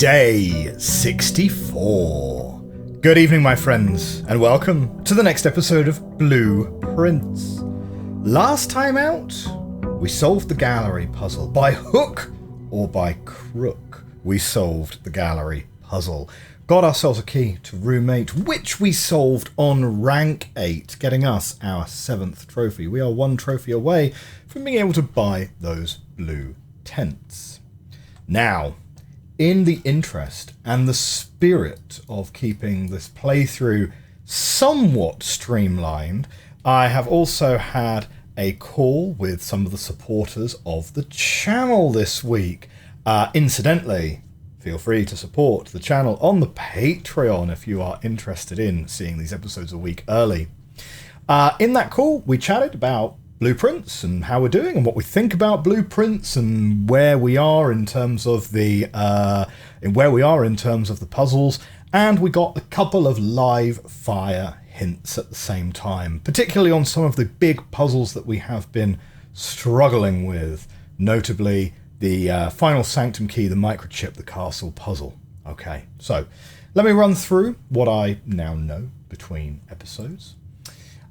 Day 64. Good evening, my friends, and welcome to the next episode of Blueprince. Last time out, we solved the gallery puzzle. By hook or by crook, we solved the gallery puzzle. Got ourselves a key to room 8, which we solved on rank 8, getting us our 7th trophy. We are 1 trophy away from being able to buy those blue tents. Now, in the interest and the spirit of keeping this playthrough somewhat streamlined, I have also had a call with some of the supporters of the channel this week. Incidentally, feel free to support the channel on the Patreon if you are interested in seeing these episodes a week early. In that call, we chatted about Blueprince and how we're doing and what we think about Blueprince and where we are in terms of the puzzles, and we got a couple of live fire hints at the same time, particularly on some of the big puzzles that we have been struggling with, notably the final sanctum key, the microchip, the castle puzzle. Okay, so let me run through what I now know between episodes.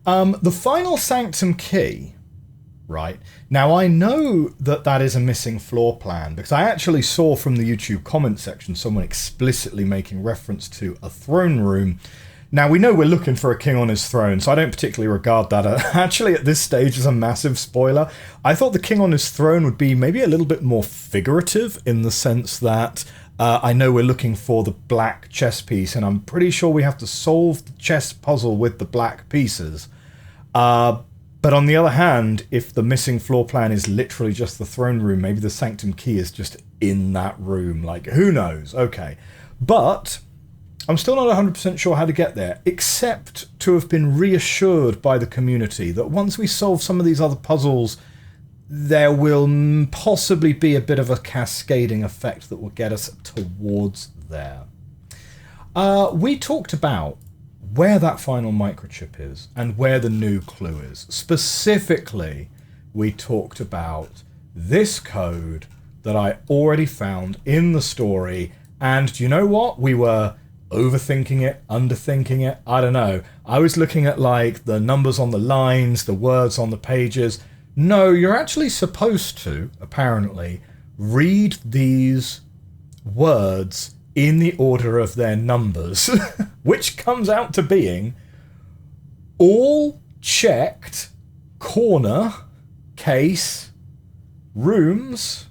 The final sanctum key, right? Now I know that that is a missing floor plan because I actually saw from the YouTube comment section someone explicitly making reference to a throne room. Now we know we're looking for a king on his throne, so I don't particularly regard that actually at this stage as a massive spoiler. I thought the king on his throne would be maybe a little bit more figurative in the sense that I know we're looking for the black chess piece, and I'm pretty sure we have to solve the chess puzzle with the black pieces. But on the other hand, if the missing floor plan is literally just the throne room, maybe the sanctum key is just in that room. Like, who knows? Okay. But I'm still not 100% sure how to get there, except to have been reassured by the community that once we solve some of these other puzzles, there will possibly be a bit of a cascading effect that will get us towards there. We talked about where that final microchip is and where the new clue is. Specifically, we talked about this code that I already found in the story, and do you know what? We were overthinking it, underthinking it, I don't know. I was looking at like the numbers on the lines, the words on the pages. No, you're actually supposed to, apparently, read these words in the order of their numbers, which comes out to being all checked corner case rooms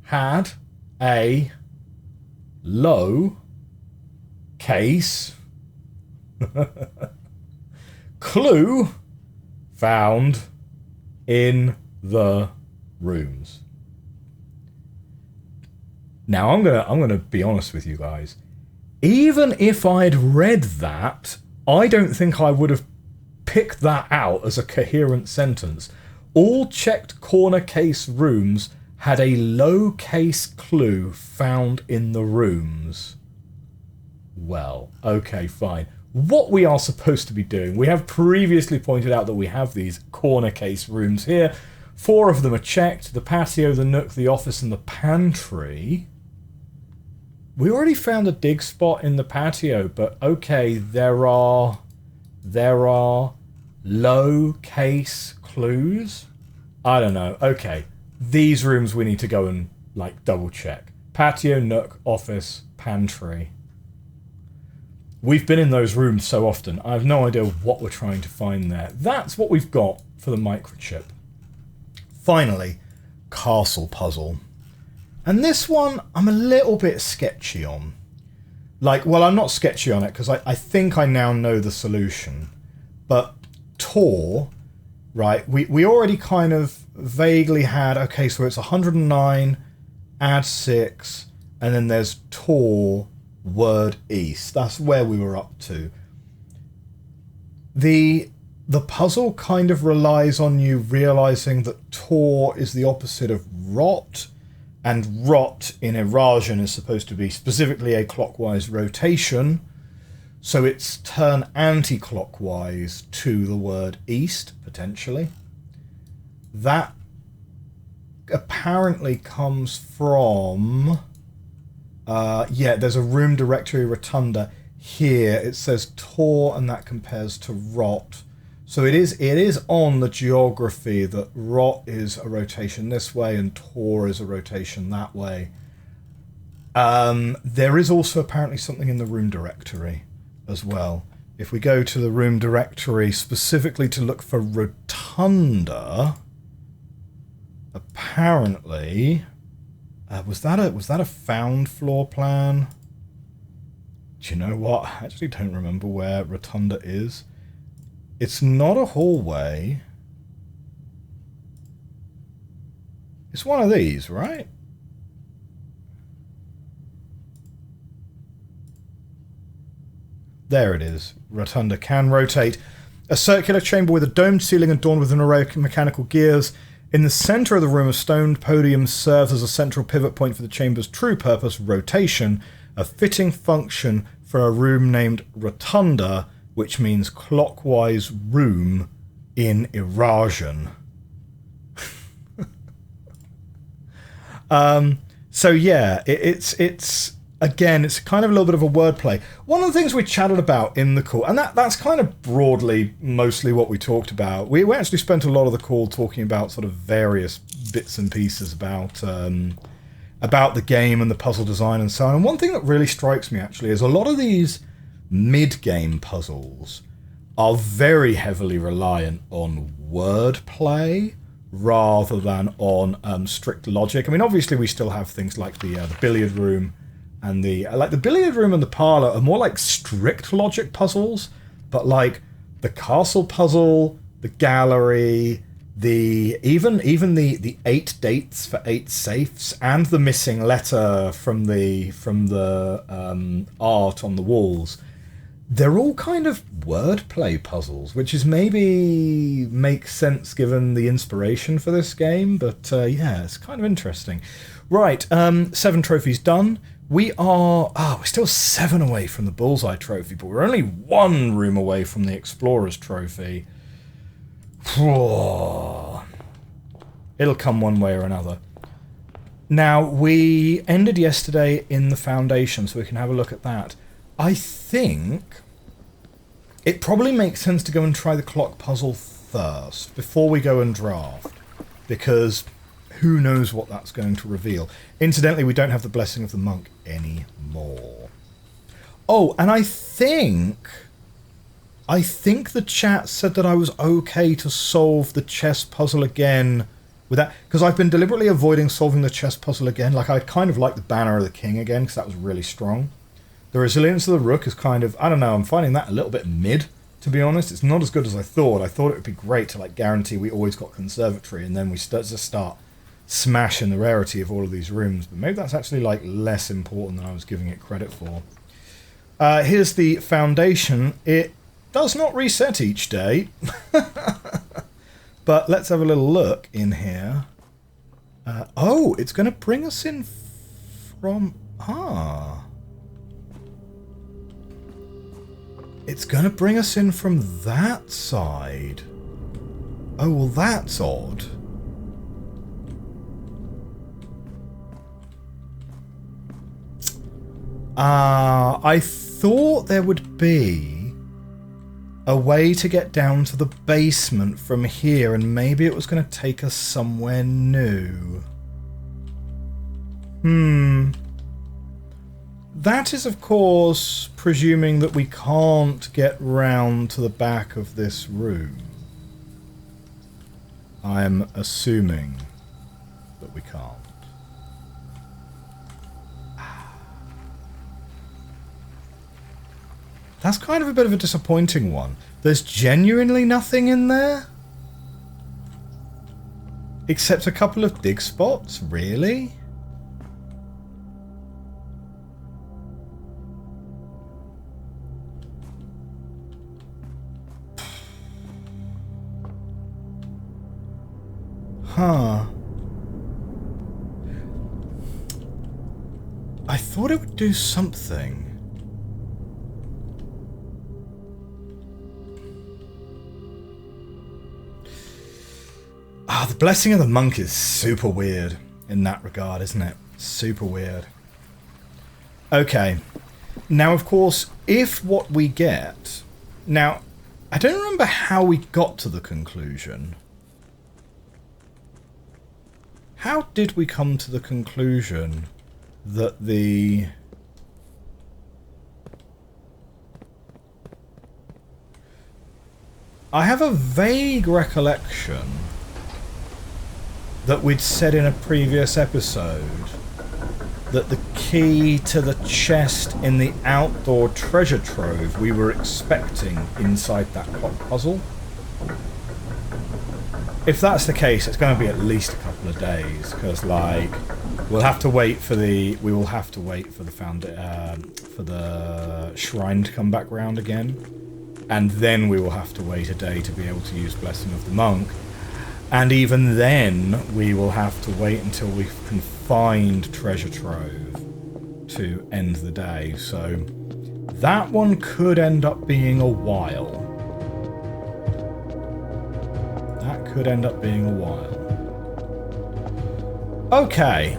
had a low case clue found in the rooms. Now I'm gonna be honest with you guys. Even if I'd read that, I don't think I would have picked that out as a coherent sentence. All checked corner case rooms had a low case clue found in the rooms. Well, okay, fine. What we are supposed to be doing, we have previously pointed out that we have these corner case rooms here. 4 of them are checked: the patio, the nook, the office, and the pantry. We already found a dig spot in the patio, but okay, there are low case clues. I don't know. Okay, these rooms we need to go and like double check. Patio, nook, office, pantry. We've been in those rooms so often, I have no idea what we're trying to find there. That's what we've got for the microchip. Finally, castle puzzle. And this one, I'm a little bit sketchy on. Like, well, I'm not sketchy on it because I think I now know the solution. But Tor, right, we already kind of vaguely had, okay, so it's 109, add 6, and then there's Tor, word east. That's where we were up to. The puzzle kind of relies on you realizing that Tor is the opposite of rot, and rot in Eurasian is supposed to be specifically a clockwise rotation, so it's turn anti-clockwise to the word east, potentially. That apparently comes from Yeah, there's a room directory rotunda. Here it says Tor, and that compares to Rot. So it is on the geography that Rot is a rotation this way and Tor is a rotation that way. There is also apparently something in the room directory as well. If we go to the room directory specifically to look for rotunda, apparently, was that a found floor plan? Do you know what? I actually don't remember where rotunda is. It's not a hallway. It's one of these, right? There it is. Rotunda can rotate. A circular chamber with a domed ceiling adorned with an array of mechanical gears. In the center of the room, a stone podium serves as a central pivot point for the chamber's true purpose, rotation, a fitting function for a room named Rotunda, which means clockwise room in Eurasian. So yeah, it's again, it's kind of a little bit of a wordplay. One of the things we chatted about in the call, and that's kind of broadly mostly what we talked about. We actually spent a lot of the call talking about sort of various bits and pieces about the game and the puzzle design and so on. And one thing that really strikes me actually is a lot of these mid-game puzzles are very heavily reliant on wordplay rather than on strict logic. I mean, obviously we still have things like the billiard room and the billiard room and the parlor are more like strict logic puzzles, but like the castle puzzle, the gallery, even the 8 dates for 8 safes and the missing letter from the art on the walls, they're all kind of wordplay puzzles, which is maybe makes sense given the inspiration for this game, but yeah, it's kind of interesting. Right, 7 trophies done. We're still 7 away from the Bullseye Trophy, but we're only 1 room away from the Explorer's Trophy. It'll come one way or another. Now, we ended yesterday in the Foundation, so we can have a look at that. I think it probably makes sense to go and try the clock puzzle first, before we go and draft, because who knows what that's going to reveal. Incidentally, we don't have the Blessing of the Monk anymore. Oh, and I think the chat said that I was okay to solve the chess puzzle again with that, because I've been deliberately avoiding solving the chess puzzle again. Like, I kind of like the Banner of the King again, because that was really strong. The Resilience of the Rook is kind of, I don't know, I'm finding that a little bit mid, to be honest. It's not as good as I thought. I thought it would be great to like guarantee we always got Conservatory, and then we start smashing the rarity of all of these rooms, but maybe that's actually like less important than I was giving it credit for. Here's the Foundation. It does not reset each day, but let's have a little look in here. Oh, it's going to bring us in from... It's going to bring us in from that side. Oh, well, that's odd. I thought there would be a way to get down to the basement from here, and maybe it was going to take us somewhere new. That is, of course, presuming that we can't get round to the back of this room. I'm assuming that we can't. That's kind of a bit of a disappointing one. There's genuinely nothing in there? Except a couple of dig spots? Really? Huh. I thought it would do something. The Blessing of the Monk is super weird in that regard, isn't it? Super weird. Okay. Now, of course, if what we get... Now, I don't remember how we got to the conclusion. How did we come to the conclusion that the... I have a vague recollection that we'd said in a previous episode that the key to the chest in the outdoor treasure trove we were expecting inside that clock puzzle. If that's the case, it's going to be at least a couple of days, because like we'll have to wait for the for the shrine to come back round again, and then we will have to wait a day to be able to use Blessing of the Monk. And even then, we will have to wait until we can find Treasure Trove to end the day. So that one could end up being a while. That could end up being a while. Okay.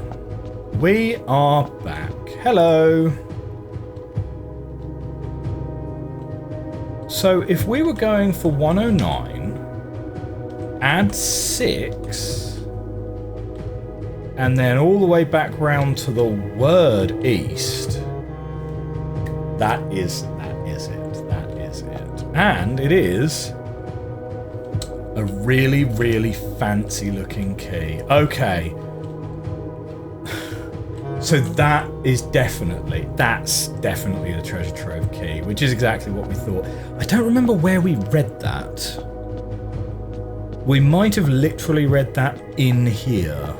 We are back. Hello. So if we were going for 109... add 6, and then all the way back round to the word east. That is it. That is it. And it is a really, really fancy looking key. Okay. So that's definitely the treasure trove key, which is exactly what we thought. I don't remember where we read that. We might have literally read that in here.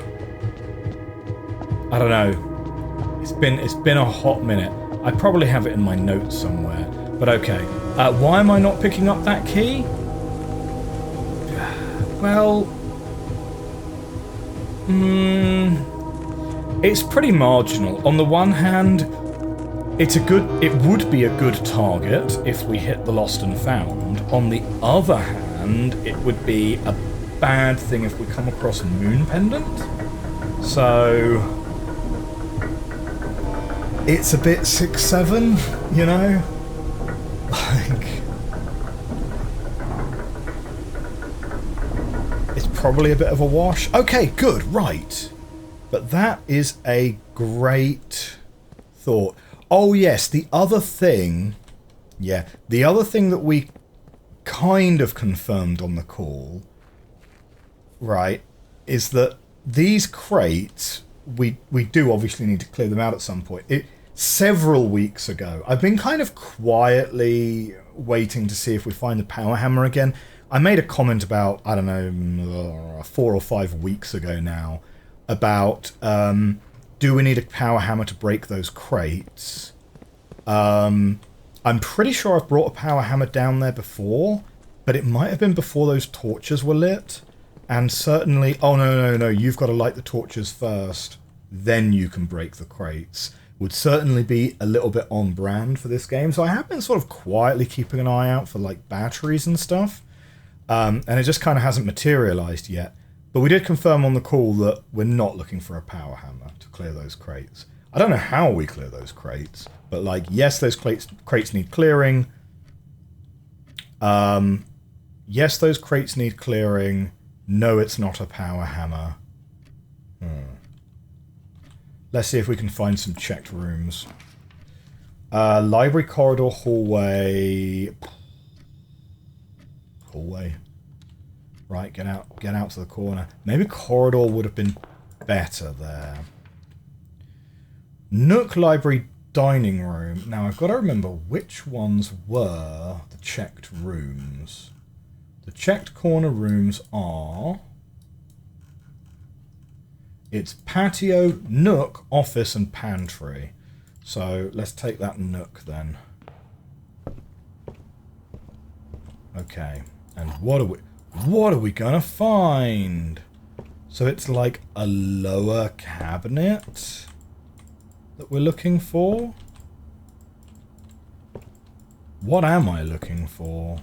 I don't know. It's been a hot minute. I probably have it in my notes somewhere. But okay. Why am I not picking up that key? Well... it's pretty marginal. On the one hand, it would be a good target if we hit the lost and found. On the other hand, it would be a bad thing if we come across a moon pendant. So it's a bit 6-7, you know? Like, it's probably a bit of a wash. Okay, good, right. But that is a great thought. Oh yes, the other thing that we kind of confirmed on the call, right, is that these crates, we do obviously need to clear them out at some point. Several weeks ago, I've been kind of quietly waiting to see if we find the power hammer again. I made a comment about, I don't know, 4 or 5 weeks ago now, about do we need a power hammer to break those crates? I'm pretty sure I've brought a power hammer down there before, but it might have been before those torches were lit. And certainly... Oh, no, you've got to light the torches first. Then you can break the crates. Would certainly be a little bit on brand for this game. So I have been sort of quietly keeping an eye out for, like, batteries and stuff. And it just kind of hasn't materialized yet. But we did confirm on the call that we're not looking for a power hammer to clear those crates. I don't know how we clear those crates, but like, yes, those crates need clearing. Yes, those crates need clearing. No, it's not a power hammer. Let's see if we can find some checked rooms. Library corridor, hallway. Hallway. Right, get out to the corner. Maybe corridor would have been better there. Nook, library, dining room. Now, I've got to remember which ones were the checked rooms. The checked corner rooms are... It's patio, nook, office, and pantry. So, let's take that nook then. Okay. And what are we gonna find? So it's like a lower cabinet that we're looking for? What am I looking for?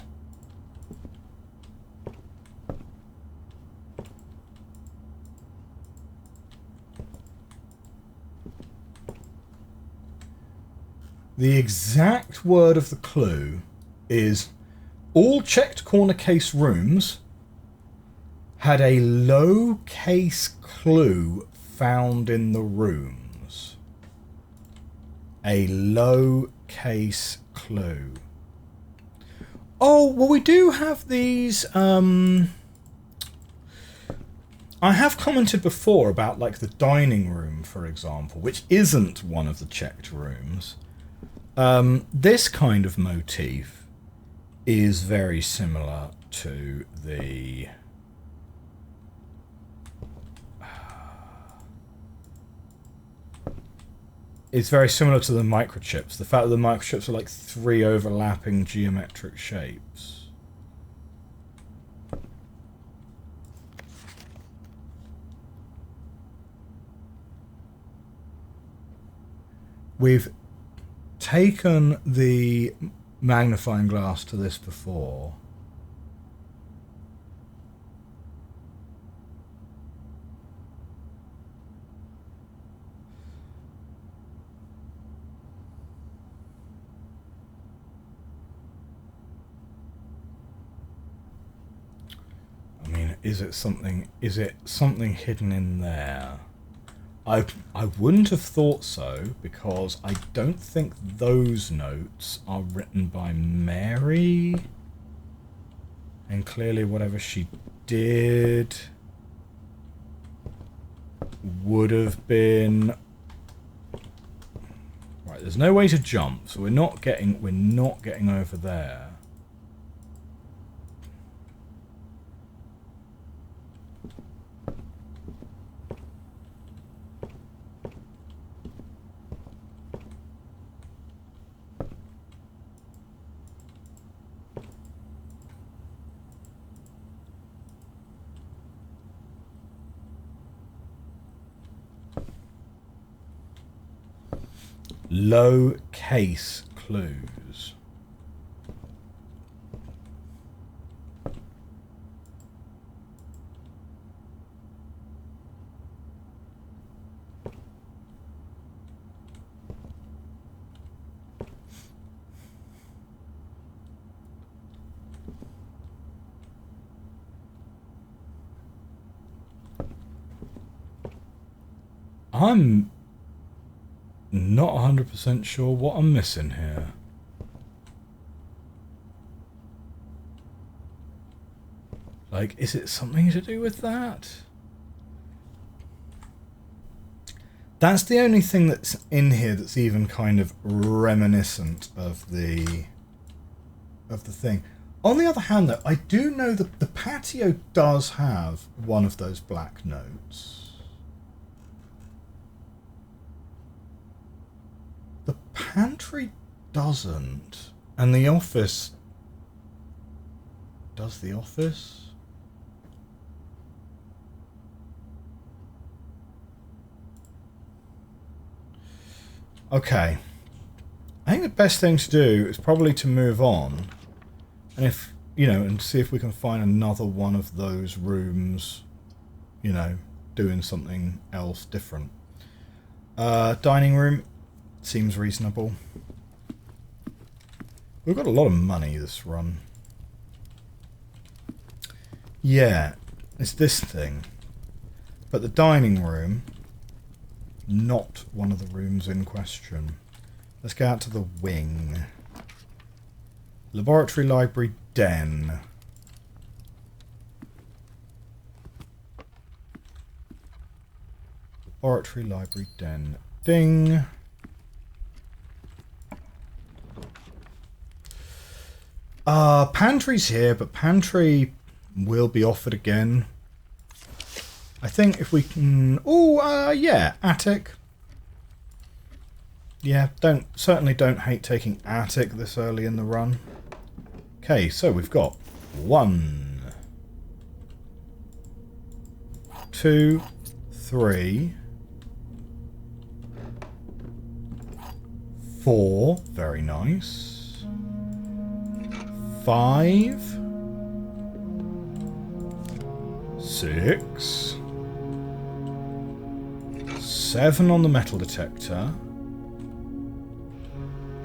The exact word of the clue is all checked corner case rooms had a low case clue found in the rooms. A low case clue. Oh, well, we do have these. I have commented before about, like, the dining room, for example, which isn't one of the checked rooms. This kind of motif is very similar to the... It's very similar to the microchips. The fact that the microchips are like 3 overlapping geometric shapes. We've taken the magnifying glass to this before. Is it something hidden in there? I wouldn't have thought so, because I don't think those notes are written by Mary. And clearly whatever she did would have been... Right, there's no way to jump, so we're not getting over there. Low case clues. I'm not 100% sure what I'm missing here. Like, is it something to do with that? That's the only thing that's in here that's even kind of reminiscent of the thing. On the other hand, though, I do know that the patio does have one of those black notes. The pantry doesn't. And the office... Does the office? Okay. I think the best thing to do is probably to move on. And if, you know, and see if we can find another one of those rooms, you know, doing something else different. Dining room. Seems reasonable. We've got a lot of money this run. Yeah, it's this thing. But the dining room, not one of the rooms in question. Let's go out to the wing. Laboratory, library, den. Laboratory, library, den. Ding. Pantry's here, but pantry will be offered again. I think if we can... Oh, yeah, attic. Yeah, certainly don't hate taking attic this early in the run. Okay, so we've got 1, 2, 3, 4. Very nice. 5, 6, 7 on the metal detector,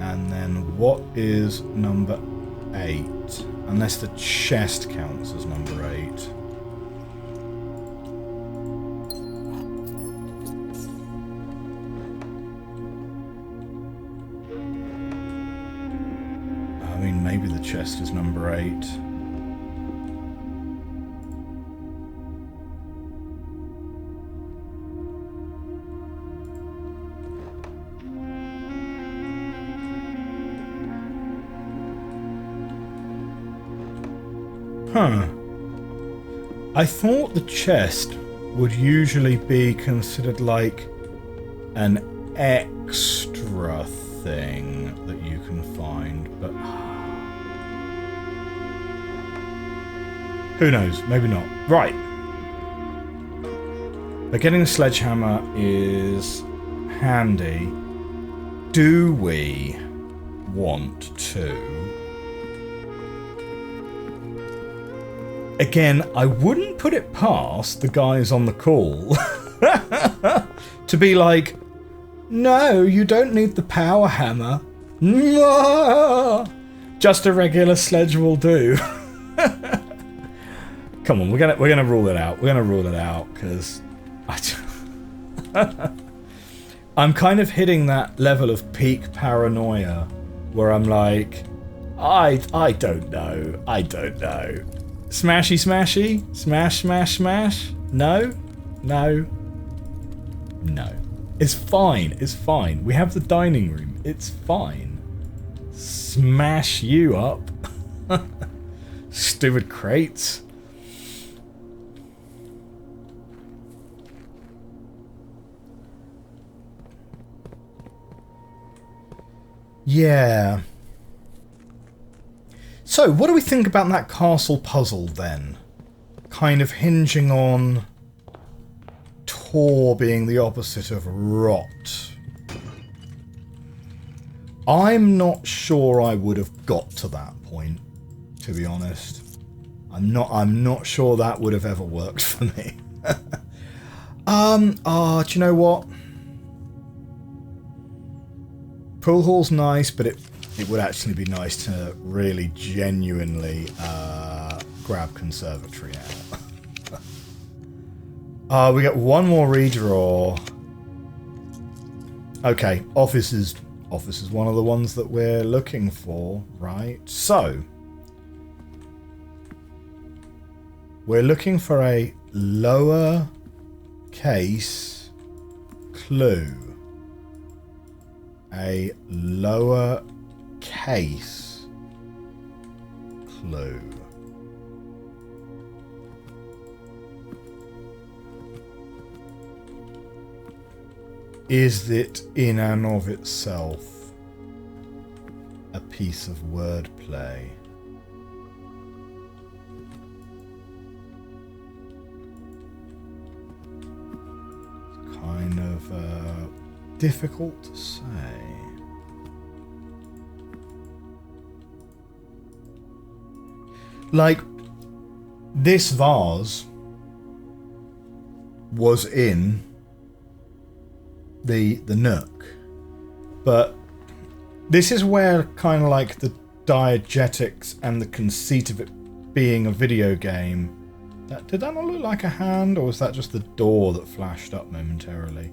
And then what is number 8? Unless the chest counts as number 8. I mean, maybe the chest is number 8. Huh. I thought the chest would usually be considered like an extra thing that you can find, but who knows? Maybe not. Right. But getting the sledgehammer is handy. Do we want to? Again, I wouldn't put it past the guys on the call to be like, no, you don't need the power hammer. Just a regular sledge will do. Come on, we're gonna rule it out. We're gonna rule it out because I'm kind of hitting that level of peak paranoia where I'm like, I don't know. I don't know. Smashy, smashy? Smash, smash, smash? No? No? No. It's fine. It's fine. We have the dining room. It's fine. Smash you up. Stupid crates. Yeah. So, what do we think about that castle puzzle, then? Kind of hinging on Tor being the opposite of rot. I'm not sure I would have got to that point, to be honest. I'm not sure that would have ever worked for me. Do you know what? Pool hall's nice, but it would actually be nice to really genuinely grab conservatory out. We get one more redraw. Okay, office is one of the ones that we're looking for, right? So we're looking for a lower case clue. A lower case clue. Is it in and of itself a piece of wordplay? It's kind of difficult to say. Like, this vase was in the nook, but this is where kind of like the diegetics and the conceit of it being a video game. Did that not look like a hand, or was that just the door that flashed up momentarily?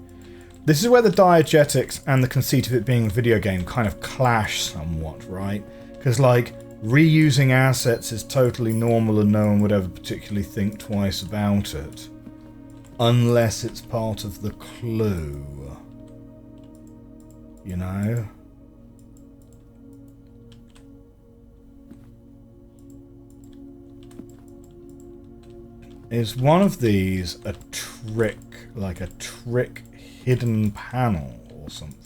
This is where the diegetics and the conceit of it being a video game kind of clash somewhat, right? Because, like, reusing assets is totally normal and no one would ever particularly think twice about it. Unless it's part of the clue. You know? Is one of these a trick, like a trick hidden panel or something?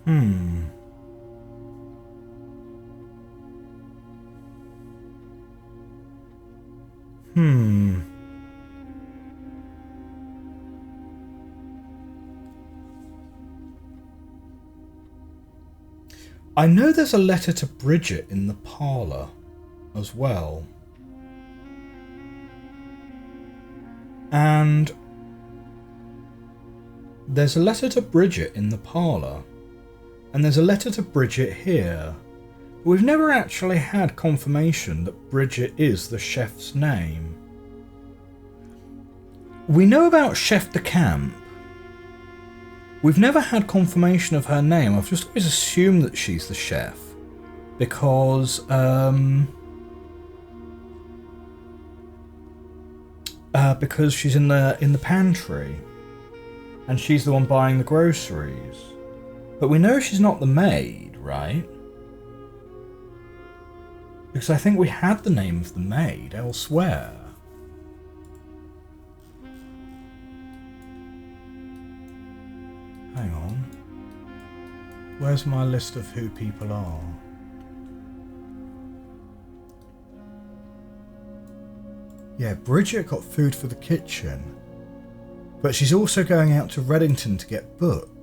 Hmm. Hmm. I know there's a letter to Bridget in the parlour as well. And there's a letter to Bridget in the parlour. And there's a letter to Bridget here. But we've never actually had confirmation that Bridget is the chef's name. We know about Chef de Camp. We've never had confirmation of her name. I've just always assumed that she's the chef. Because, because she's in the pantry. And she's the one buying the groceries. But we know she's not the maid, right? Because I think we had the name of the maid elsewhere. Hang on. Where's my list of who people are? Yeah, Bridget got food for the kitchen. But she's also going out to Reddington to get books.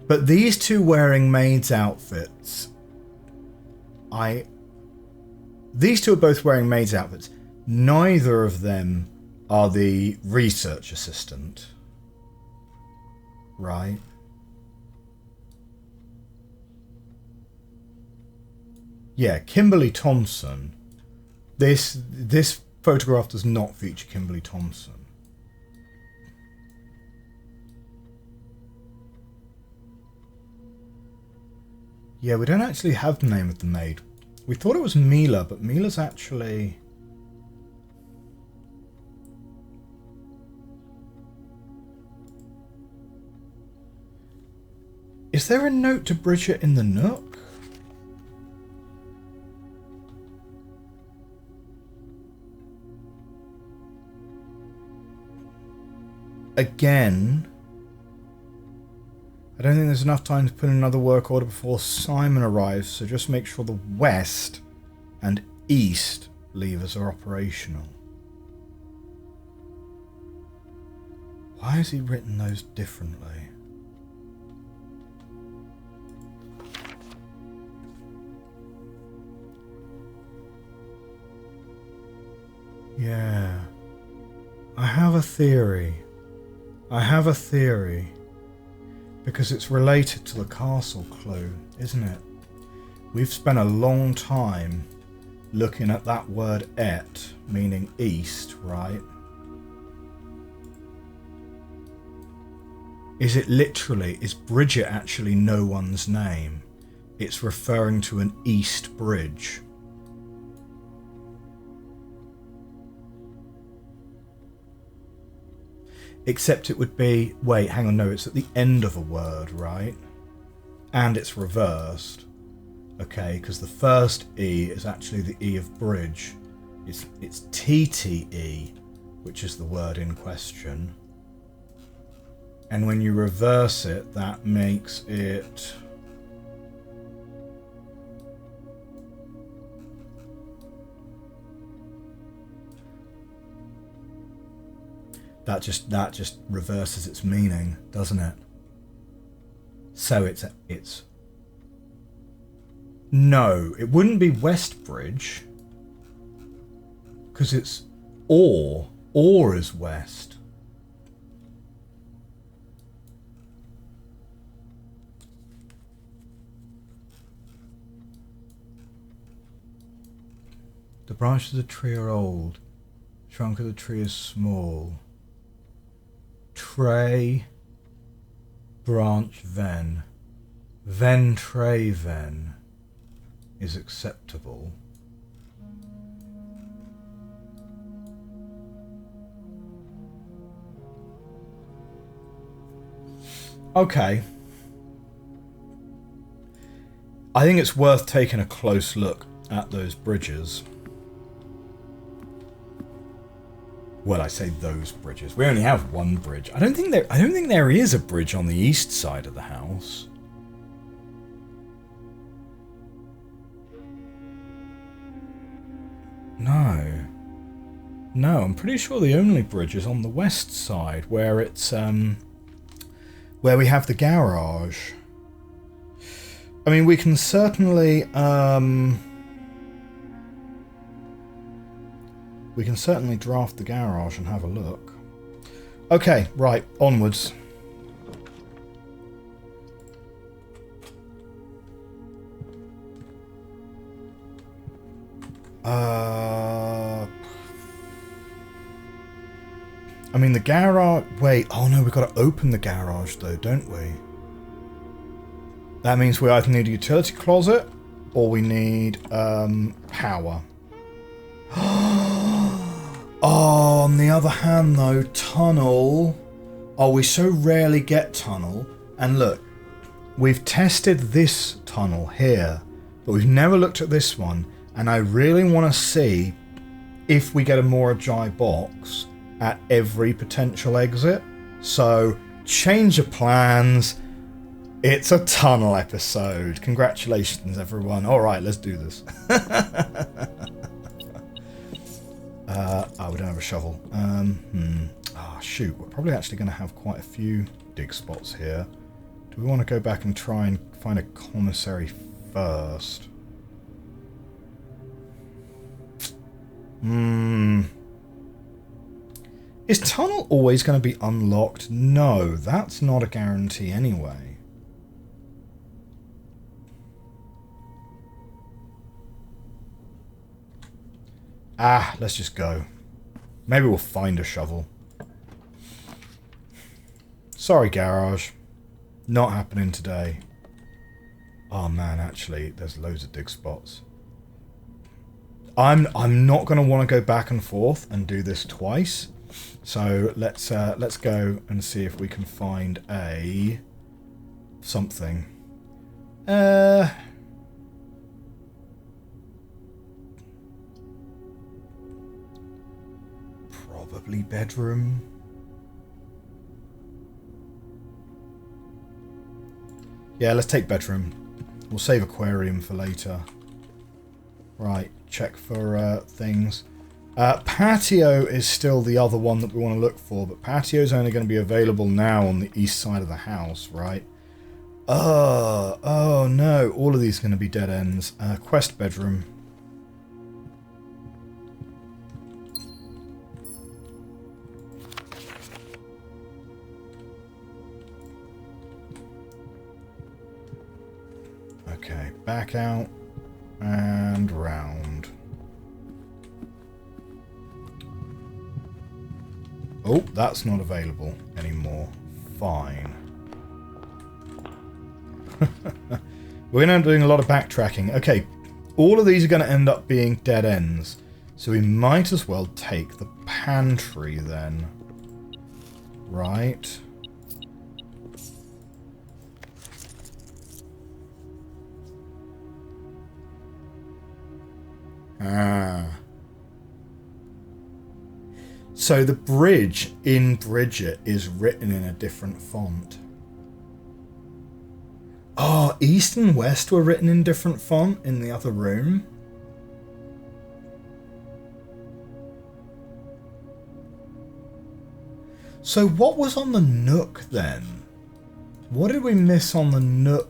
But these two wearing maids' outfits, these two are both wearing maids' outfits. Neither of them are the research assistant. Right? Yeah, Kimberly Thompson. This photograph does not feature Kimberly Thompson. Yeah, we don't actually have the name of the maid. We thought it was Mila, but Mila's actually... Is there a note to Bridget in the Nook? Again, I don't think there's enough time to put in another work order before Simon arrives, so just make sure the west and east levers are operational. Why has he written those differently? Yeah, I have a theory. Because it's related to the castle clue, isn't it? We've spent a long time looking at that word et, meaning east, right? Is it literally, is Bridget actually no one's name? It's referring to an east bridge. Except it would be... Wait, hang on, no, it's at the end of a word, right? And it's reversed. Okay, because the first E is actually the E of bridge. It's TTE, which is the word in question. And when you reverse it, that makes it... That just reverses its meaning, doesn't it? So it's no, it wouldn't be Westbridge because it's or is west. The branches of the tree are old. The trunk of the tree is small. Tray, branch, ven. Ven, tray, ven is acceptable. Okay. I think it's worth taking a close look at those bridges. Well, I say those bridges. We only have one bridge. I don't think there is a bridge on the east side of the house. No. No, I'm pretty sure the only bridge is on the west side, where it's where we have the garage. I mean, we can certainly draft the garage and have a look. Okay, right, onwards. I mean, the garage... Wait, oh no, we've got to open the garage though, don't we? That means we either need a utility closet or we need power. Oh, on the other hand though, tunnel. Oh, we so rarely get tunnel. And look, we've tested this tunnel here, but we've never looked at this one. And I really want to see if we get a Moragi box at every potential exit. So, change of plans. It's a tunnel episode. Congratulations, everyone. All right, let's do this. Oh, we don't have a shovel. Oh, shoot. We're probably actually going to have quite a few dig spots here. Do we want to go back and try and find a commissary first? Is tunnel always going to be unlocked? No, that's not a guarantee anyway. Ah, let's just go. Maybe we'll find a shovel. Sorry, garage. Not happening today. Oh man, actually, there's loads of dig spots. I'm not going to want to go back and forth and do this twice. So let's go and see if we can find a something. Probably bedroom. Yeah, let's take bedroom. We'll save aquarium for later. Right, check for things. Patio is still the other one that we want to look for, but patio is only going to be available now on the east side of the house, right? Oh no, all of these are going to be dead ends. Quest bedroom. Okay, back out and round. Oh, that's not available anymore. Fine. We're now doing a lot of backtracking. Okay, all of these are going to end up being dead ends. So we might as well take the pantry then. Right. Ah. So the bridge in Bridget is written in a different font. Oh, East and West were written in different font in the other room. So what was on the Nook then? What did we miss on the Nook?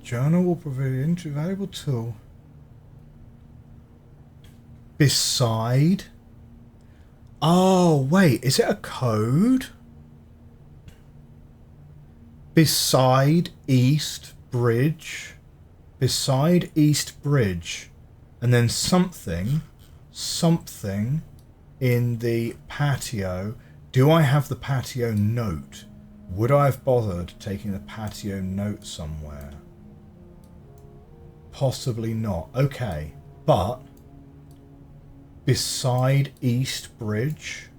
Journal will provide an invaluable tool. Beside? Oh, wait. Is it a code? Beside East Bridge. Beside East Bridge. And then something in the patio. Do I have the patio note? Would I have bothered taking the patio note somewhere? Possibly not. Okay, but beside East Bridge.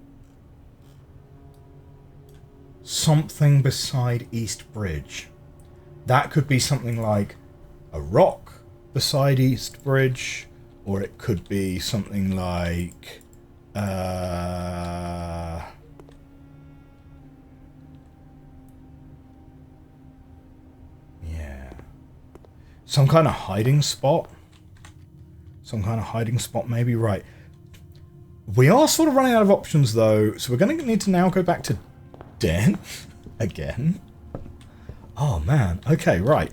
something beside East Bridge. That could be something like a rock beside East Bridge, or it could be something like some kind of hiding spot. Some kind of hiding spot, maybe. Right. We are sort of running out of options, though, so we're going to need to now go back to den again. Oh, man. Okay, right.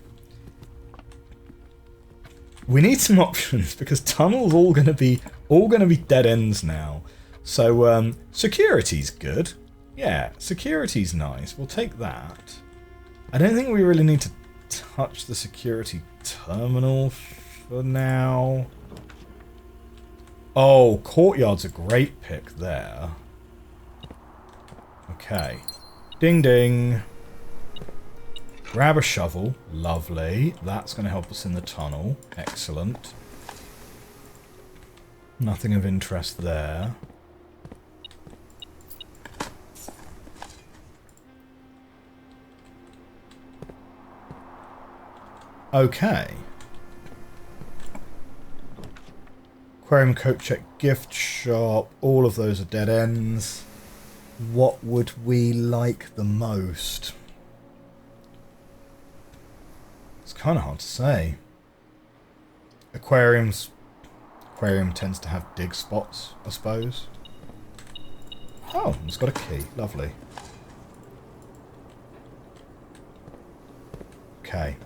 We need some options, because tunnels all going to be dead ends now. So, security's good. Yeah, security's nice. We'll take that. I don't think we really need to touch the security terminal for now. Oh, courtyard's a great pick there. Okay. Ding ding. Grab a shovel. Lovely. That's going to help us in the tunnel. Excellent. Nothing of interest there. Okay. Aquarium, coat check, gift shop. All of those are dead ends. What would we like the most? It's kind of hard to say. Aquarium tends to have dig spots, I suppose. Oh, it's got a key. Lovely. Okay.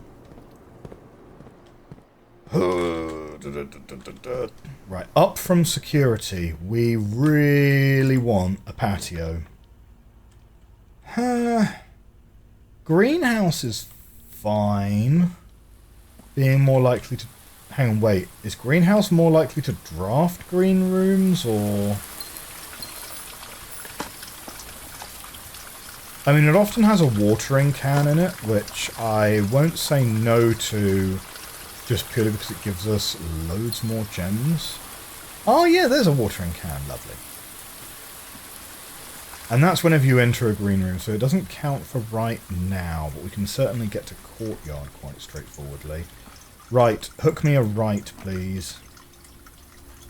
Right, up from security, we really want a patio. Greenhouse is fine. Being more likely to... Hang on, wait. Is greenhouse more likely to draft green rooms, or... I mean, it often has a watering can in it, which I won't say no to, just purely because it gives us loads more gems. Oh yeah, there's a watering can. Lovely. And that's whenever you enter a green room, so it doesn't count for right now, but we can certainly get to courtyard quite straightforwardly. Right, hook me a right, please.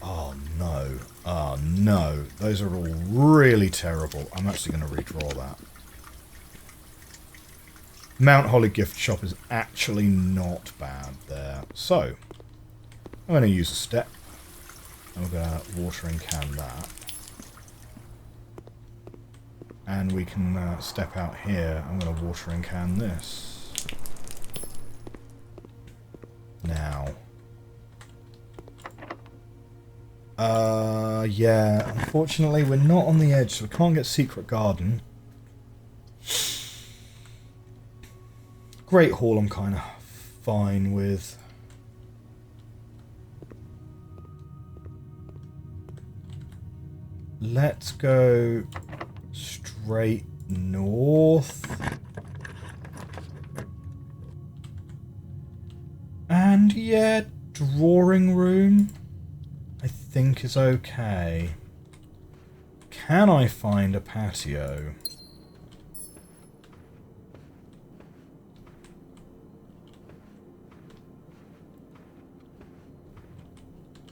Oh no. Oh no. Those are all really terrible. I'm actually going to redraw that. Mount Holly gift shop is actually not bad there. So, I'm going to use a step. I'm going to watering can that. And we can step out here. I'm going to watering can this. Now. Yeah, unfortunately we're not on the edge, so we can't get Secret Garden. Great Hall I'm kind of fine with. Let's go straight north. And yeah, drawing room I think is okay. Can I find a patio?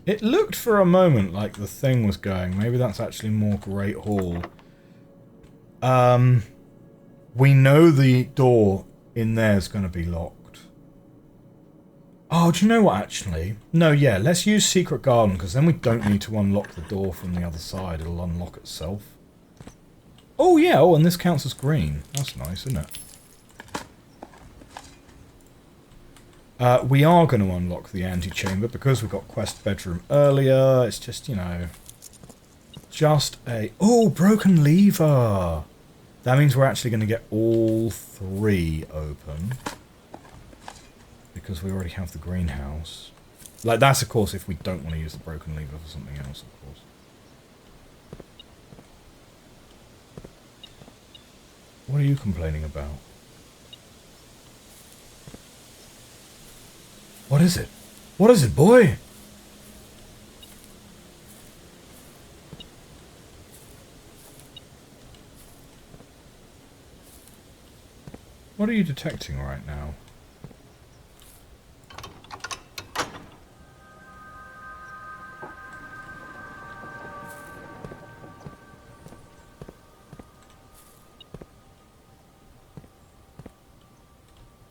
It looked for a moment like the thing was going. Maybe that's actually more Great Hall. We know the door in there is going to be locked. Oh, do you know what, actually? No, yeah, let's use Secret Garden, because then we don't need to unlock the door from the other side. It'll unlock itself. Oh, yeah, oh, and this counts as green. That's nice, isn't it? We are going to unlock the antechamber, because we got quest bedroom earlier. It's just, you know, just a... Oh, broken lever! That means we're actually going to get all three open. Because we already have the greenhouse. Like, that's, of course, if we don't want to use the broken lever for something else, of course. What are you complaining about? What is it? What is it, boy? What are you detecting right now?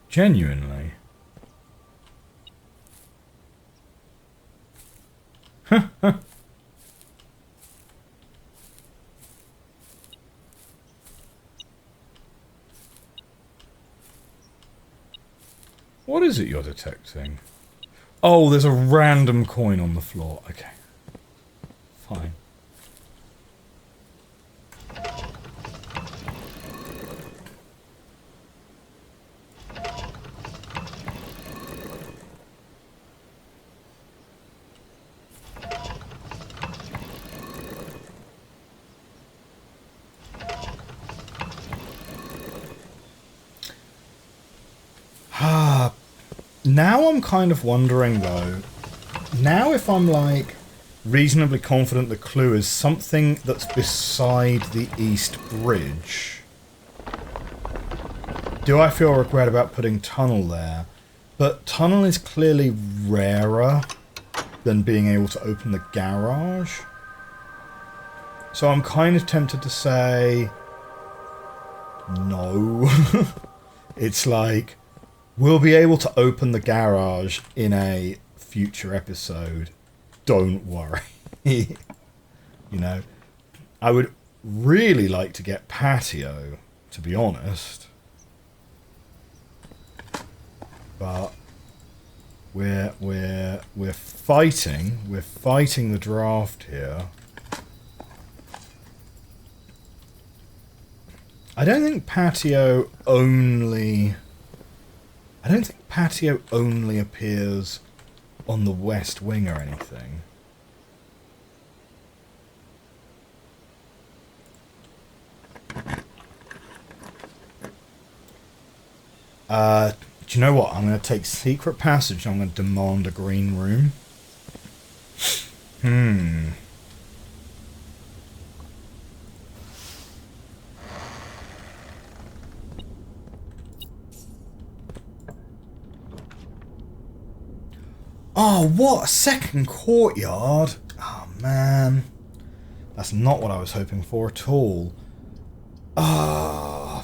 Genuinely? What is it you're detecting? Oh, there's a random coin on the floor. Okay. Fine. Now I'm kind of wondering though, now if I'm like reasonably confident the clue is something that's beside the East Bridge, do I feel regret about putting tunnel there? But tunnel is clearly rarer than being able to open the garage. So I'm kind of tempted to say no. It's like, we'll be able to open the garage in a future episode. Don't worry. You know, I would really like to get patio, to be honest. But we're fighting the draft here. I don't think patio only appears on the west wing or anything. Do you know what? I'm going to take secret passage. I'm going to demand a green room. Oh, what? A second courtyard? Oh, man. That's not what I was hoping for at all. Ah.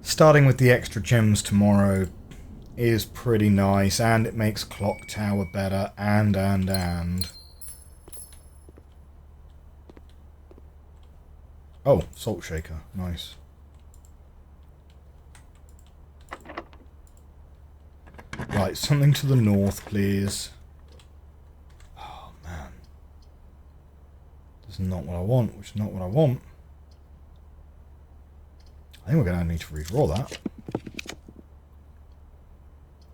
Starting with the extra gems tomorrow is pretty nice, and it makes Clock Tower better, and. Oh, Salt Shaker. Nice. Right, something to the north, please. Oh, man. This is not what I want, which is not what I want. I think we're going to need to redraw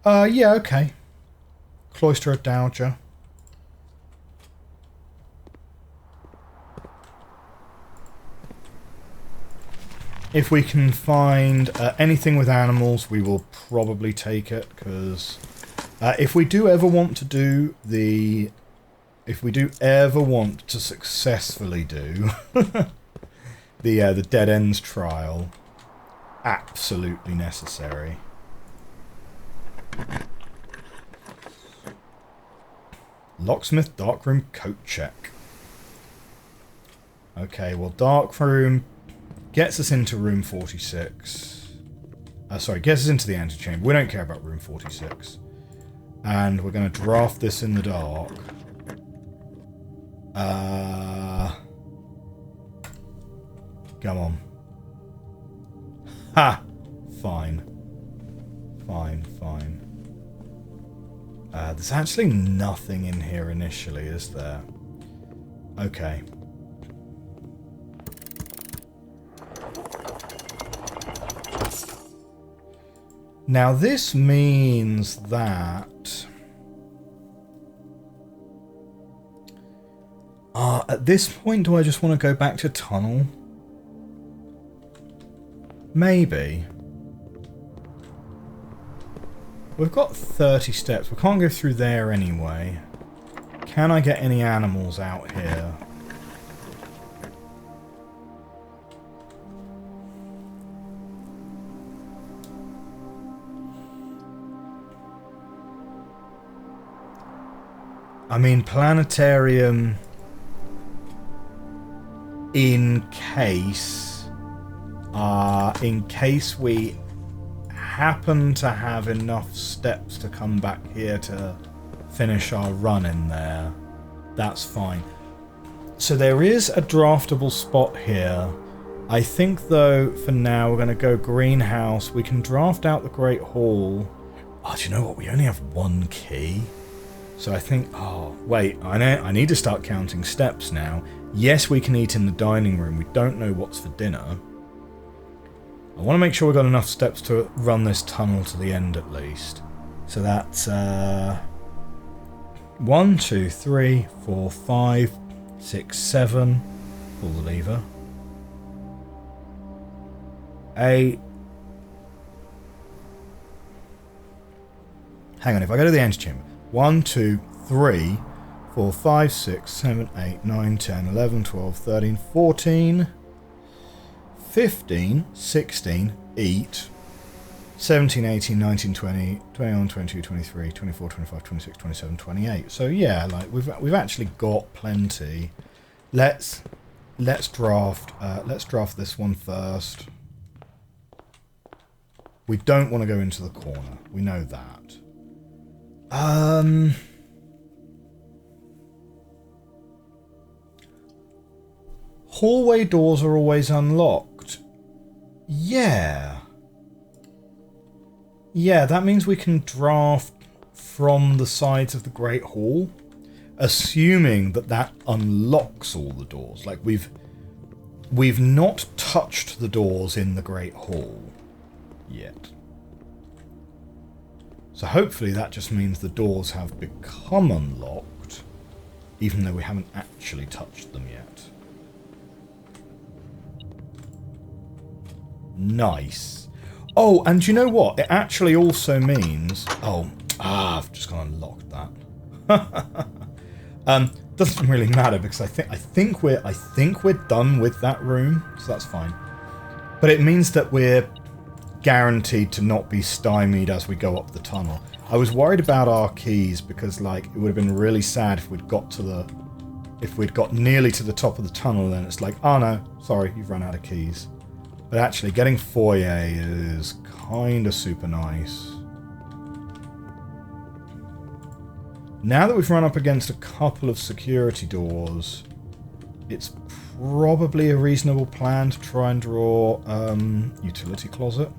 that. Yeah, okay. Cloister of Dowager. If we can find anything with animals, we will probably take it, because if we do ever want to do the... If we do ever want to successfully do the Dead Ends trial, absolutely necessary. Locksmith Darkroom coat check. Okay, well, Darkroom gets us into room 46. Sorry, gets us into the antechamber. We don't care about room 46. And we're going to draft this in the dark. Come on. Ha! Fine. Fine. There's actually nothing in here initially, is there? Okay. Now this means that... at this point, do I just want to go back to tunnel? Maybe. We've got 30 steps. We can't go through there anyway. Can I get any animals out here? I mean, planetarium in case we happen to have enough steps to come back here to finish our run in there. That's fine. So there is a draftable spot here. I think, though, for now, we're going to go greenhouse. We can draft out the Great Hall. Oh, do you know what? We only have one key. So I think... Oh, wait. I need to start counting steps now. Yes, we can eat in the dining room. We don't know what's for dinner. I want to make sure we've got enough steps to run this tunnel to the end, at least. So that's... 1, 2, 3, 4, 5, 6, 7. Pull the lever. 8. Hang on, if I go to the antechamber. 1, 2, 3, 4, 5, 6, 7, 8, 9, 10, 11, 12, 13, 14, 15, 16, eat, 17, 18, 19, 20, 21, 22, 23, 24, 25, 26, 27, 28. So yeah, like we've actually got plenty. Let's draft this one first. We don't want to go into the corner. We know that. Hallway doors are always unlocked. Yeah. Yeah, that means we can draft from the sides of the Great Hall, assuming that unlocks all the doors. Like we've not touched the doors in the Great Hall yet. So hopefully that just means the doors have become unlocked, even though we haven't actually touched them yet. Nice. Oh, and you know what? It actually also means... Oh, I've just gone and unlocked that. Doesn't really matter because I think we're done with that room, so that's fine. But it means that we're guaranteed to not be stymied as we go up the tunnel. I was worried about our keys because, like, it would have been really sad if we'd got nearly to the top of the tunnel and then it's like, oh no, sorry, you've run out of keys. But actually, getting foyer is kind of super nice. Now that we've run up against a couple of security doors, it's probably a reasonable plan to try and draw utility closet.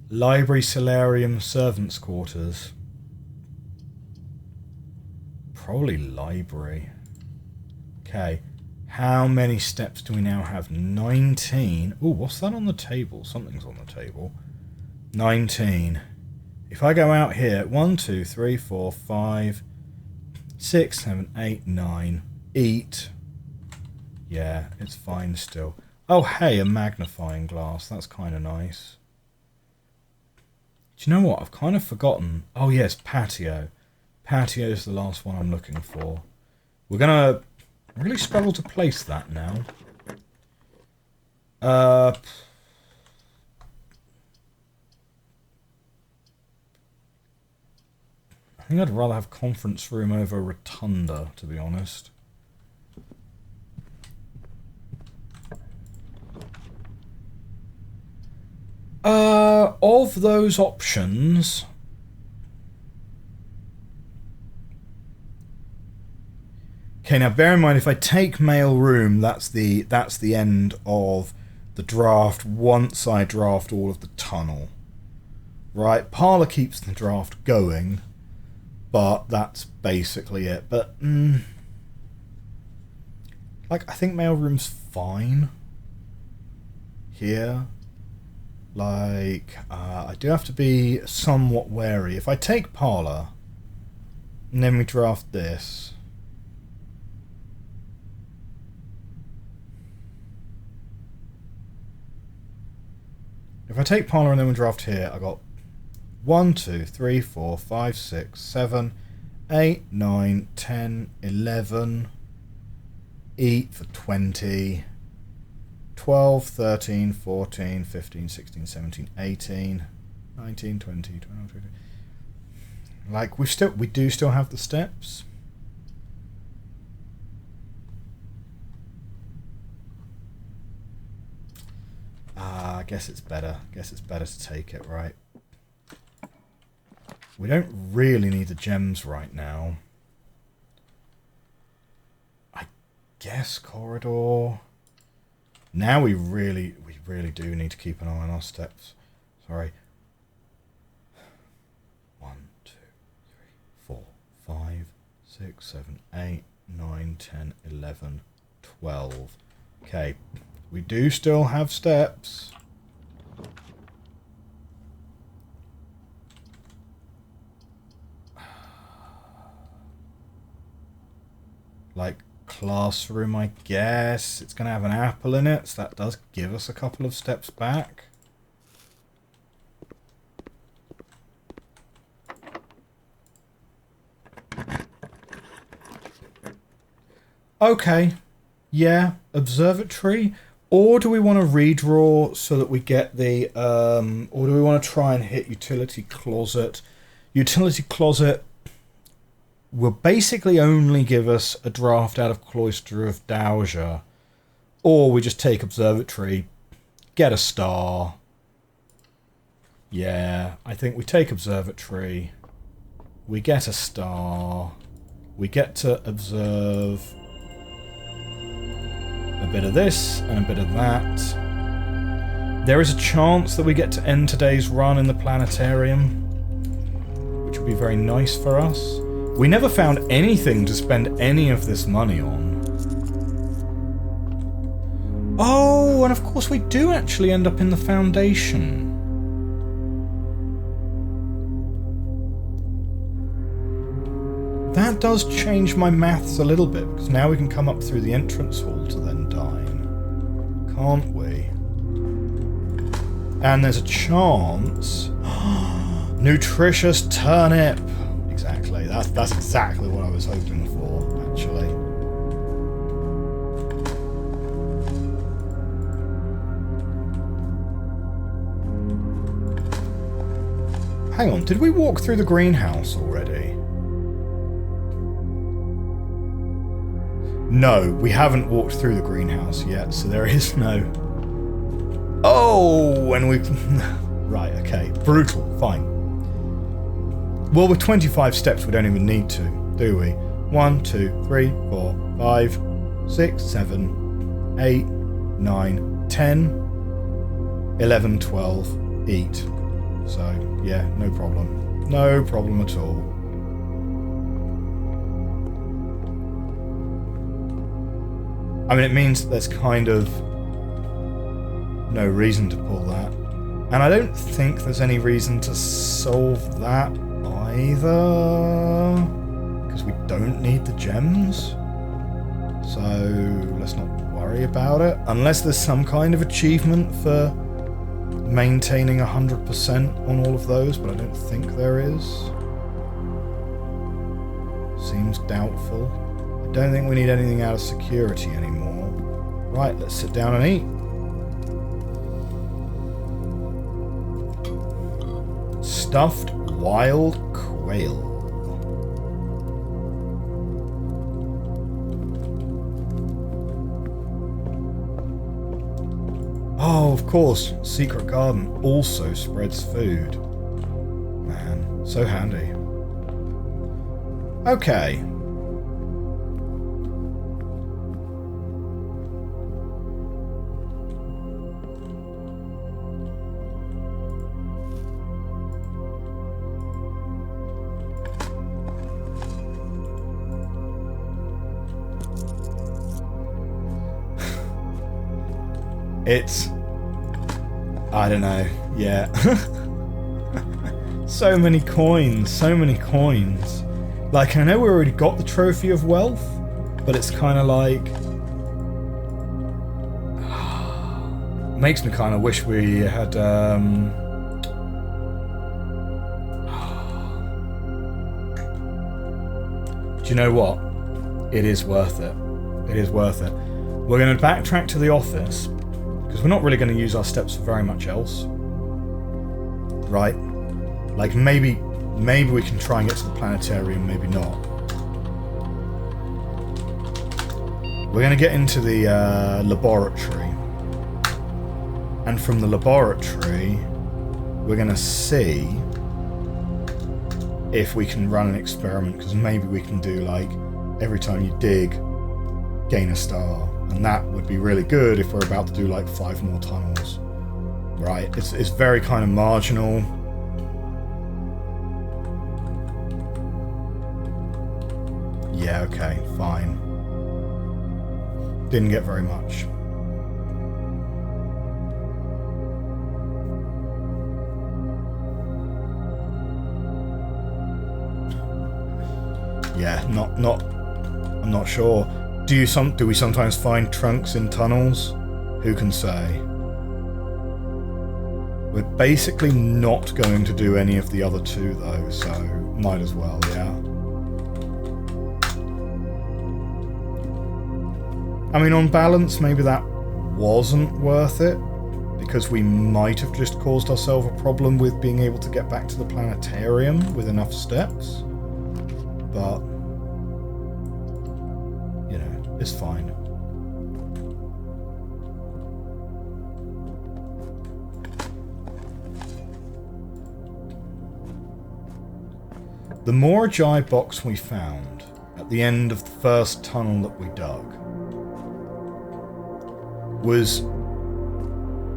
Library, solarium, servants' quarters. Probably library. Okay. How many steps do we now have? 19. Ooh, what's that on the table? Something's on the table. 19. If I go out here, 1, 2, 3, 4, 5, 6, 7, 8, 9. Eat. Yeah, it's fine still. Oh, hey, a magnifying glass. That's kind of nice. Do you know what? I've kind of forgotten. Oh, yes, patio. Patio's the last one I'm looking for. We're going to really struggle to place that now. I think I'd rather have conference room over rotunda, to be honest. Of those options... Okay, now bear in mind, if I take mail room, that's the end of the draft once I draft all of the tunnel. Right, parlour keeps the draft going, but that's basically it. But, like, I think mail room's fine here. Like, I do have to be somewhat wary. If I take parlour, and then we draft this... If I take parlour and then we draft here, I got 1, 2, 3, 4, 5, 6, 7, 8, 9, 10, 11. eat for 20. 12, 13, 14, 15, 16, 17, 18, 19, 20, 21, 22. Like, we do still have the steps. I guess it's better. To take it, right? We don't really need the gems right now. I guess corridor. Now we really do need to keep an eye on our steps. Sorry. 1, 2, 3, 4, 5, 6, 7, 8, 9, 10, 11, 12. Okay. We do still have steps. Like classroom, I guess. It's going to have an apple in it, so that does give us a couple of steps back. Okay. Yeah, observatory. Or do we want to redraw so that we get the... or do we want to try and hit utility closet? Utility closet will basically only give us a draft out of Cloister of Dowager. Or we just take observatory, get a star. Yeah, I think we take observatory. We get a star. We get to observe a bit of this and a bit of that. There is a chance that we get to end today's run in the planetarium, which would be very nice for us. We never found anything to spend any of this money on. Oh, and of course we do actually end up in the Foundation. That does change my maths a little bit, because now we can come up through the entrance hall to then dine. Can't we? And there's a chance... Nutritious turnip! Exactly. That's exactly what I was hoping for, actually. Hang on, did we walk through the greenhouse already? No, we haven't walked through the greenhouse yet, so there is no... Oh, and we... Right, okay. Brutal, fine. Well, with 25 steps, we don't even need to, do we? 1, 2, 3, 4, 5, 6, 7, 8, 9, 10, 11, 12, eat. So, yeah, no problem. No problem at all. I mean, it means there's kind of no reason to pull that. And I don't think there's any reason to solve that either, because we don't need the gems. So let's not worry about it. Unless there's some kind of achievement for maintaining 100% on all of those, but I don't think there is. Seems doubtful. I don't think we need anything out of security anymore. Right, let's sit down and eat. Stuffed wild quail. Oh, of course, Secret Garden also spreads food. Man, so handy. Okay. It's... I don't know. Yeah. So many coins. So many coins. Like, I know we already got the Trophy of Wealth, but it's kind of like... makes me kind of wish we had... Do you know what? It is worth it. It is worth it. We're going to backtrack to the office, because we're not really going to use our steps for very much else. Right? Like, maybe we can try and get to the planetarium, maybe not. We're going to get into the laboratory. And from the laboratory, we're going to see if we can run an experiment, because maybe we can do, like, every time you dig, gain a star. And that would be really good if we're about to do, like, 5 more tunnels. Right? It's very kind of marginal. Yeah, okay, fine. Didn't get very much. Yeah, I'm not sure. Do we sometimes find trunks in tunnels? Who can say? We're basically not going to do any of the other 2 though, so might as well, yeah. I mean, on balance, maybe that wasn't worth it, because we might have just caused ourselves a problem with being able to get back to the planetarium with enough steps. But, you know, it's fine. The Morajai box we found at the end of the first tunnel that we dug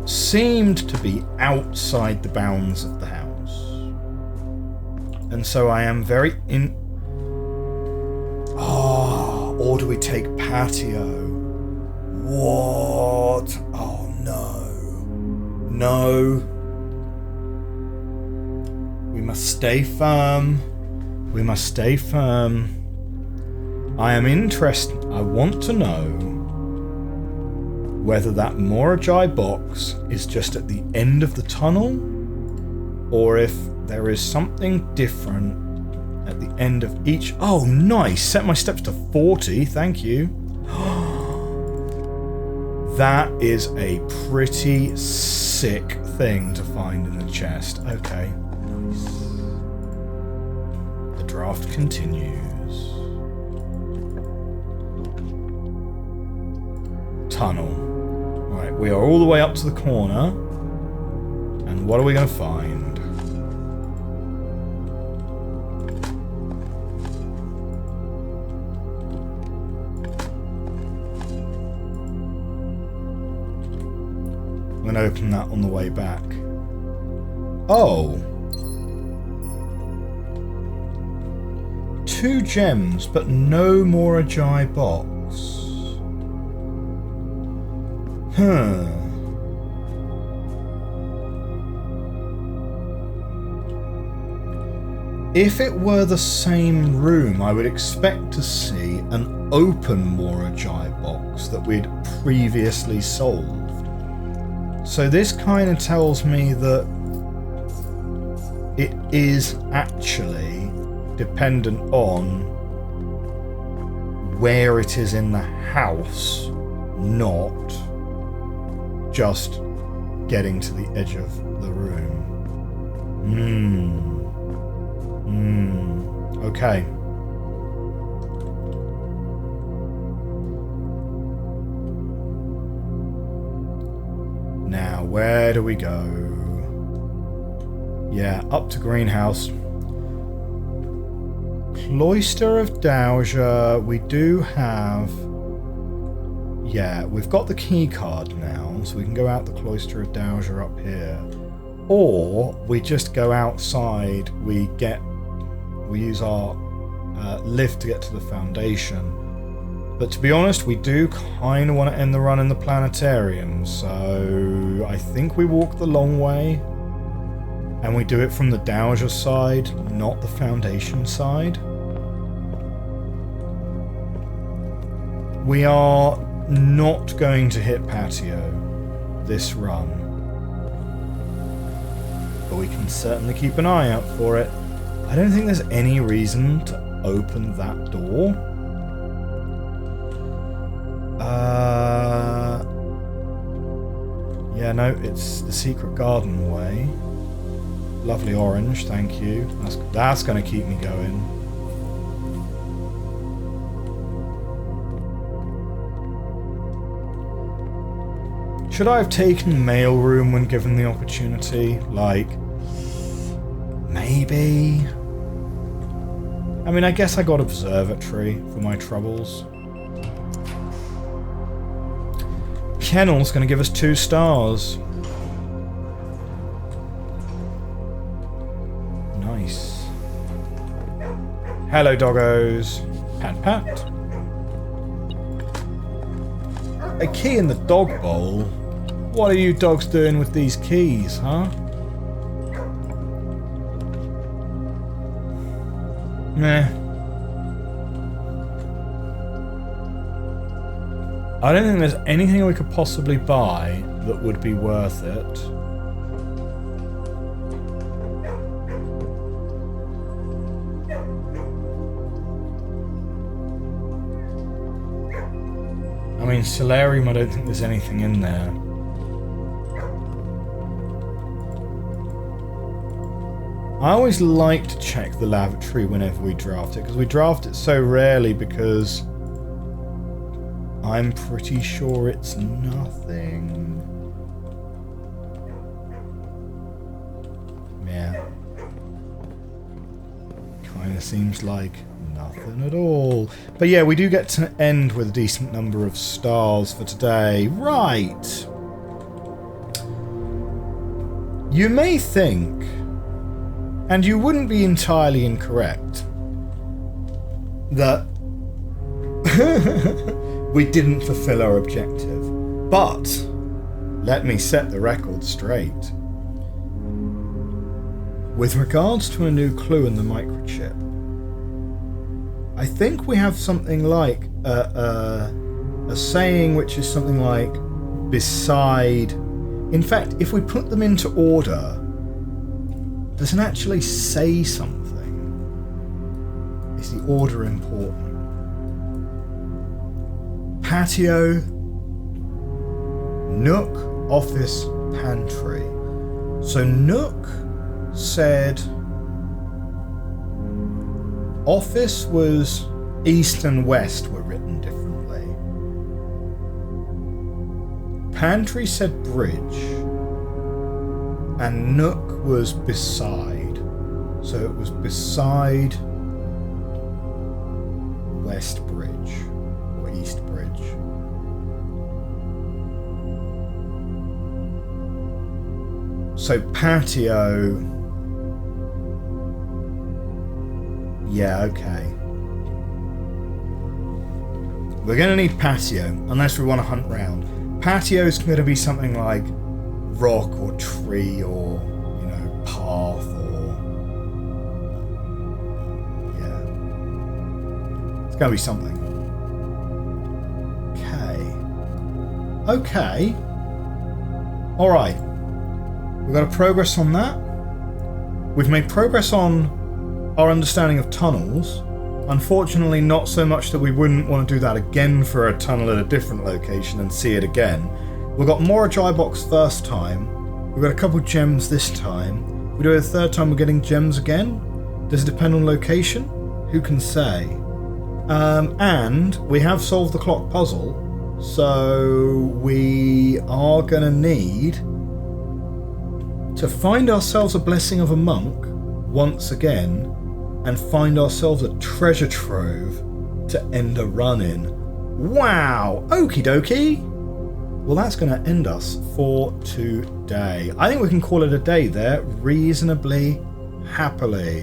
seemed to be outside the bounds of the house. And so I am very or do we take patio? What? Oh no. No. We must stay firm. We must stay firm. I am interested. I want to know whether that Morajai box is just at the end of the tunnel, or if there is something different at the end of each. Oh, nice! Set my steps to 40, thank you. That is a pretty sick thing to find in the chest. Okay. Nice. The draft continues. Tunnel. Right, we are all the way up to the corner. And what are we going to find? I'm going to open that on the way back. Oh. 2 gems, but no Morajai box. If it were the same room, I would expect to see an open Morajai box that we'd previously solved. So this kind of tells me that it is actually dependent on where it is in the house, not just getting to the edge of the room. Okay. Now, where do we go? Yeah, up to greenhouse. Cloister of Dowager. We do have... Yeah, we've got the key card now, so we can go out the Cloister of Dowager up here. Or we just go outside, we use our lift to get to the foundation. But to be honest, we do kind of want to end the run in the planetarium, so I think we walk the long way. And we do it from the Dowager side, not the foundation side. We are not going to hit patio this run, but we can certainly keep an eye out for it. I don't think there's any reason to open that door. Yeah, no, it's the secret garden way. Lovely orange, thank you. That's going to keep me going. Should I have taken mailroom when given the opportunity? Like, maybe. I mean, I guess I got observatory for my troubles. Kennel's going to give us 2 stars. Nice. Hello, doggos. Pat, pat. A key in the dog bowl? What are you dogs doing with these keys, huh? Meh. I don't think there's anything we could possibly buy that would be worth it. I mean, Solarium, I don't think there's anything in there. I always like to check the lavatory whenever we draft it, because we draft it so rarely because I'm pretty sure it's nothing. Yeah. Kinda seems like nothing at all. But yeah, we do get to end with a decent number of stars for today. Right. You may think, and you wouldn't be entirely incorrect, that we didn't fulfill our objective. But let me set the record straight. With regards to a new clue in the microchip, I think we have something like a saying which is something like beside. In fact, if we put them into order, does it actually say something? Is the order important? Patio, nook, office, pantry. So nook said office was east and west were written differently. Pantry said bridge, and nook was beside. So it was beside West Bridge or East Bridge. So patio. Yeah, okay. We're going to need patio, unless we want to hunt round. Patio's going to be something like rock or tree or, you know, path or... yeah. It's going to be something. Okay. Alright. We've got a progress on that. We've made progress on our understanding of tunnels. Unfortunately, not so much that we wouldn't want to do that again for a tunnel at a different location and see it again. We got more dry box first time. We got a couple gems this time. We do it a third time, we're getting gems again. Does it depend on location? Who can say? And we have solved the clock puzzle, so we are going to need to find ourselves a blessing of a monk once again, and find ourselves a treasure trove to end a run in. Wow! Okie dokie! Well, that's going to end us for today. I think we can call it a day there reasonably happily.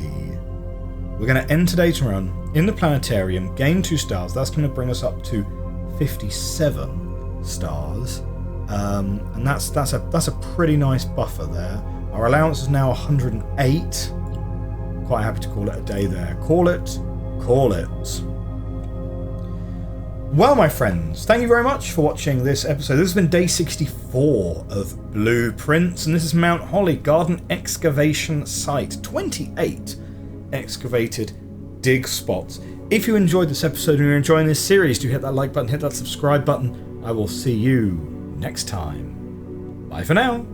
We're going to end today's run in the planetarium, gain 2 stars. That's going to bring us up to 57 stars. And that's a pretty nice buffer there. Our allowance is now 108. Quite happy to call it a day there. Call it. Well, my friends, thank you very much for watching this episode. This has been day 64 of Blueprints, and this is Mount Holly Garden Excavation Site. 28 excavated dig spots. If you enjoyed this episode and you're enjoying this series, do hit that like button, hit that subscribe button. I will see you next time. Bye for now.